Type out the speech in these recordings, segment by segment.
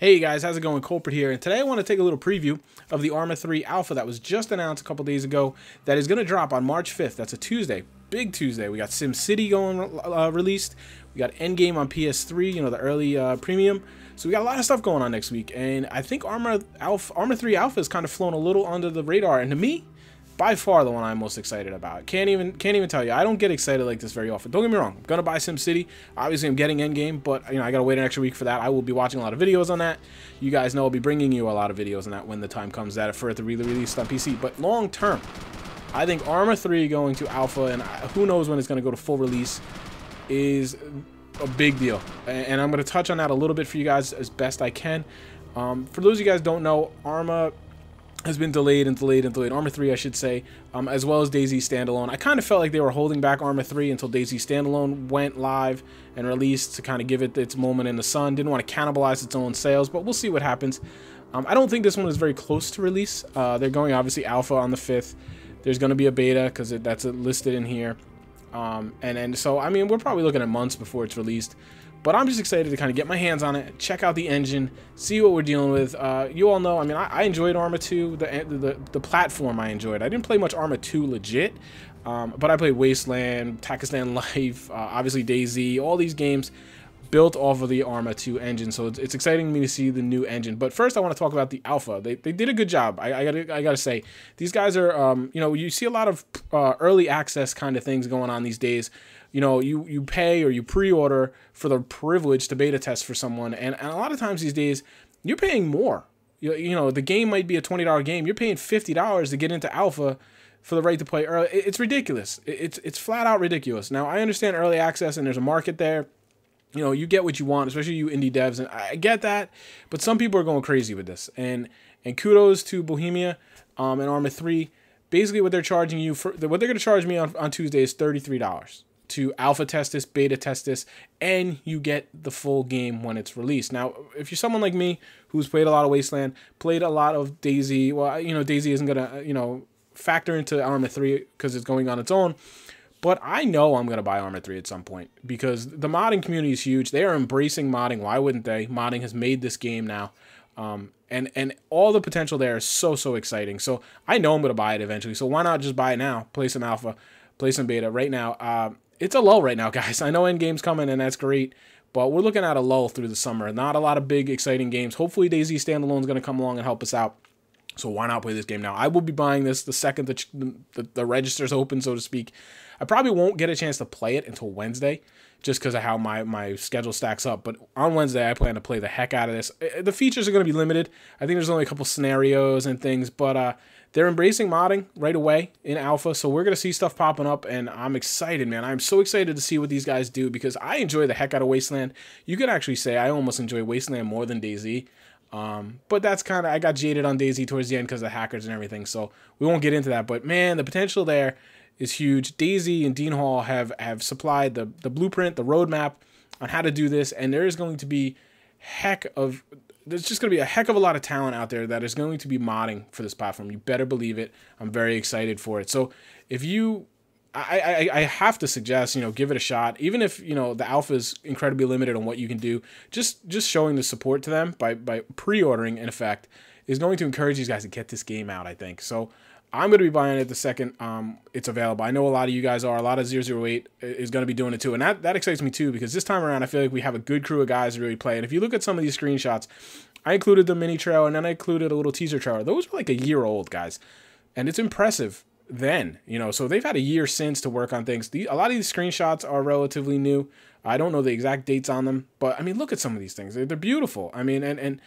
Hey guys, how's it going? Kulprit here, and today I want to take a little preview of the Arma 3 Alpha that was just announced a couple days ago that is going to drop on March 5th. That's a Tuesday. Big Tuesday. We got SimCity going released. We got Endgame on PS3, you know, the early premium. So we got a lot of stuff going on next week, and I think Arma 3 Alpha has kind of flown a little under the radar, and to me, by far the one I'm most excited about. Can't even tell you. I don't get excited like this very often. Don't get me wrong. I'm gonna buy SimCity. Obviously, I'm getting Endgame, but you know I gotta wait an extra week for that. I will be watching a lot of videos on that. You guys know I'll be bringing you a lot of videos on that when the time comes that for it to really release on PC. But long term, I think Arma 3 going to Alpha, and who knows when it's gonna go to full release, is a big deal. And I'm gonna touch on that a little bit for you guys as best I can. For those of you guys who don't know, Arma has been delayed and delayed and delayed. Arma 3, I should say, as well as DayZ Standalone. I kind of felt like they were holding back Arma 3 until DayZ Standalone went live and released to kind of give it its moment in the sun. Didn't want to cannibalize its own sales, but we'll see what happens. I don't think this one is very close to release. They're going, obviously, Alpha on the 5th. There's going to be a beta because that's listed in here. And so, I mean, we're probably looking at months before it's released. But I'm just excited to kind of get my hands on it, check out the engine, see what we're dealing with. You all know, I mean, I enjoyed Arma 2, the platform I enjoyed. I didn't play much Arma 2 legit, but I played Wasteland, Pakistan Life, obviously DayZ, all these games built off of the Arma 2 engine. So it's exciting to me to see the new engine. But first, I want to talk about the Alpha. They did a good job. I gotta say, these guys are, you know, you see a lot of early access kind of things going on these days. You know, you pay or you pre-order for the privilege to beta test for someone, and a lot of times these days you're paying more. You know, the game might be a $20 game. You're paying $50 to get into Alpha for the right to play early. It's ridiculous. It's flat out ridiculous. Now I understand early access and there's a market there. You know, you get what you want, especially you indie devs, and I get that. But some people are going crazy with this, and kudos to Bohemia and Arma 3. Basically, what they're charging you for, what they're going to charge me on Tuesday is $33 to alpha test this, beta test this, and you get the full game when it's released. Now, if you're someone like me who's played a lot of Wasteland, played a lot of DayZ, well, you know, DayZ isn't going to, you know, factor into Arma 3 because it's going on its own. But I know I'm going to buy Arma 3 at some point because the modding community is huge. They are embracing modding. Why wouldn't they? Modding has made this game now. And all the potential there is so exciting. So I know I'm going to buy it eventually. So why not just buy it now? Play some alpha, play some beta right now. It's a lull right now, guys. I know Endgame's coming, and that's great. But we're looking at a lull through the summer. Not a lot of big, exciting games. Hopefully DayZ Standalone is going to come along and help us out. So why not play this game now? I will be buying this the second the register's open, so to speak. I probably won't get a chance to play it until Wednesday, just because of how my schedule stacks up. But on Wednesday, I plan to play the heck out of this. The features are going to be limited. I think there's only a couple scenarios and things, but they're embracing modding right away in Alpha, so we're going to see stuff popping up, and I'm excited, man. I'm so excited to see what these guys do because I enjoy the heck out of Wasteland. You could actually say I almost enjoy Wasteland more than DayZ. But that's kind of, I got jaded on DayZ towards the end because of hackers and everything, so we won't get into that. But man, the potential there is huge. DayZ and Dean Hall have supplied the blueprint, the roadmap on how to do this, and there is going to be there's just going to be a heck of a lot of talent out there that is going to be modding for this platform. You better believe it. I'm very excited for it. So if you, I have to suggest, you know, give it a shot. Even if, you know, the alpha is incredibly limited on what you can do, just showing the support to them by pre-ordering, in effect, is going to encourage these guys to get this game out, I think. So I'm going to be buying it the second it's available. I know a lot of you guys are. A lot of 008 is going to be doing it too. And that excites me too because this time around I feel like we have a good crew of guys to really play. And if you look at some of these screenshots, I included the mini trailer and then I included a little teaser trailer. Those were like a year old, guys. And it's impressive then, you know. So they've had a year since to work on things. A lot of these screenshots are relatively new. I don't know the exact dates on them. But, I mean, look at some of these things. They're beautiful. I mean, and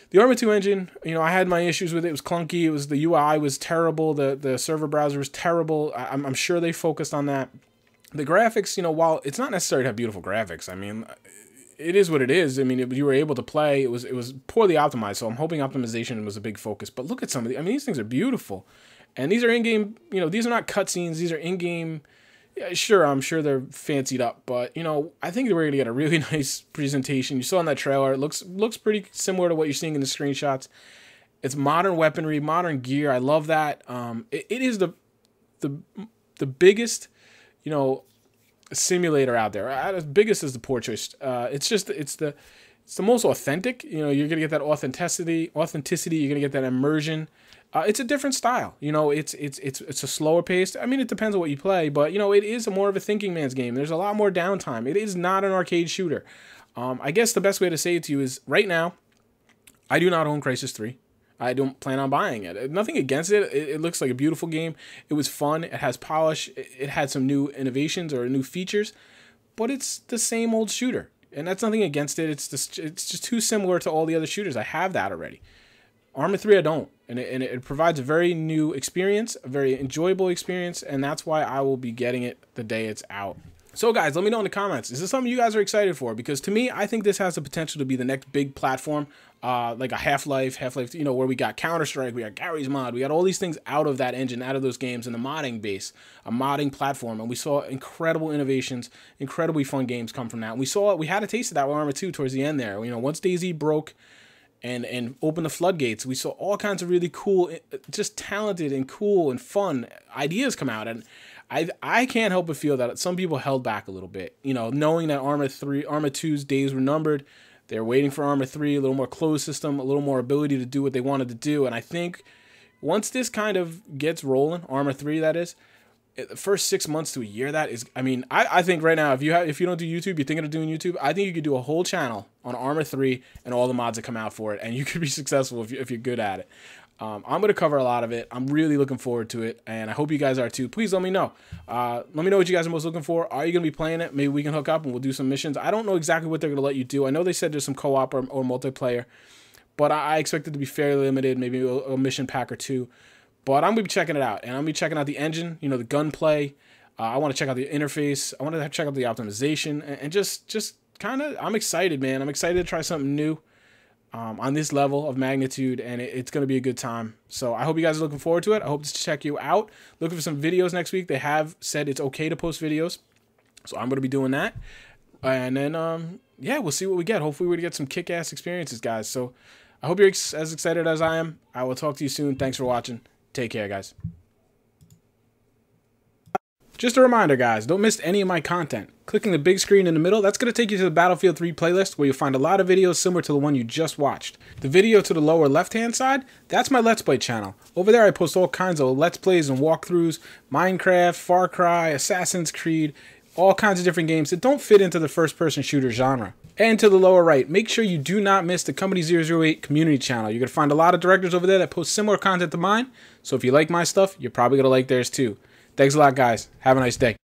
the Arma 2 engine, you know, I had my issues with it. It was clunky. It was, the UI was terrible. The server browser was terrible. I'm sure they focused on that. The graphics, you know, while it's not necessary to have beautiful graphics, I mean, it is what it is. I mean, you were able to play. It was poorly optimized, so I'm hoping optimization was a big focus. But look at some of the, I mean, these things are beautiful. And these are in-game, you know, these are not cutscenes. These are in-game. Yeah, sure, I'm sure they're fancied up, but, you know, I think we're going to get a really nice presentation. You saw in that trailer, it looks pretty similar to what you're seeing in the screenshots. It's modern weaponry, modern gear. I love that. It is the biggest, you know, simulator out there. As biggest as the port choice. It's It's the most authentic. You know, you're gonna get that authenticity. You're gonna get that immersion. It's a different style. You know, it's a slower pace. I mean, it depends on what you play, but you know, it is more of a thinking man's game. There's a lot more downtime. It is not an arcade shooter. I guess the best way to say it to you is right now, I do not own Crysis 3. I don't plan on buying it. Nothing against it. It looks like a beautiful game. It was fun. It has polish. It had some new innovations or new features, but it's the same old shooter. And that's nothing against it. It's just too similar to all the other shooters. I have that already. Arma 3 I don't. And it provides a very new experience, a very enjoyable experience, and that's why I will be getting it the day it's out. So guys, let me know in the comments, is this something you guys are excited for? Because to me, I think this has the potential to be the next big platform, like a Half-Life, you know, where we got Counter-Strike, we got Gary's Mod, we got all these things out of that engine, out of those games, in the modding base, a modding platform, and we saw incredible innovations, incredibly fun games come from that. And we had a taste of that with Arma 2 towards the end there. You know, once DayZ broke and opened the floodgates, we saw all kinds of really cool, just talented and cool and fun ideas come out. And I can't help but feel that some people held back a little bit, you know, knowing that Arma 2's days were numbered. They're waiting for Arma 3, a little more closed system, a little more ability to do what they wanted to do. And I think once this kind of gets rolling, Arma 3 that is, the first 6 months to a year, that is, I mean, I think right now, if you don't do YouTube, you're thinking of doing YouTube, I think you could do a whole channel on Arma 3 and all the mods that come out for it, and you could be successful if you're good at it. I'm going to cover a lot of it. I'm really looking forward to it, and I hope you guys are too. Please let me know. Let me know what you guys are most looking for. Are you going to be playing it? Maybe we can hook up and we'll do some missions. I don't know exactly what they're going to let you do. I know they said there's some co-op or multiplayer, but I expect it to be fairly limited, maybe a mission pack or two. But I'm going to be checking it out, and I'm going to be checking out the engine, you know, the gunplay. I want to check out the interface. I want to check out the optimization, and just kind of, I'm excited, man. I'm excited to try something new on this level of magnitude, and it's going to be a good time. So I hope you guys are looking forward to it. I hope to check you out. Looking for some videos next week. They have said it's okay to post videos, so I'm going to be doing that. And then, yeah, we'll see what we get. Hopefully we get some kick-ass experiences, guys. So I hope you're as excited as I am. I will talk to you soon. Thanks for watching. Take care, guys. Just a reminder, guys, don't miss any of my content. Clicking the big screen in the middle, that's going to take you to the Battlefield 3 playlist, where you'll find a lot of videos similar to the one you just watched. The video to the lower left-hand side, that's my Let's Play channel. Over there, I post all kinds of Let's Plays and walkthroughs, Minecraft, Far Cry, Assassin's Creed, all kinds of different games that don't fit into the first-person shooter genre. And to the lower right, make sure you do not miss the Company 008 community channel. You're going to find a lot of directors over there that post similar content to mine, so if you like my stuff, you're probably going to like theirs too. Thanks a lot, guys. Have a nice day.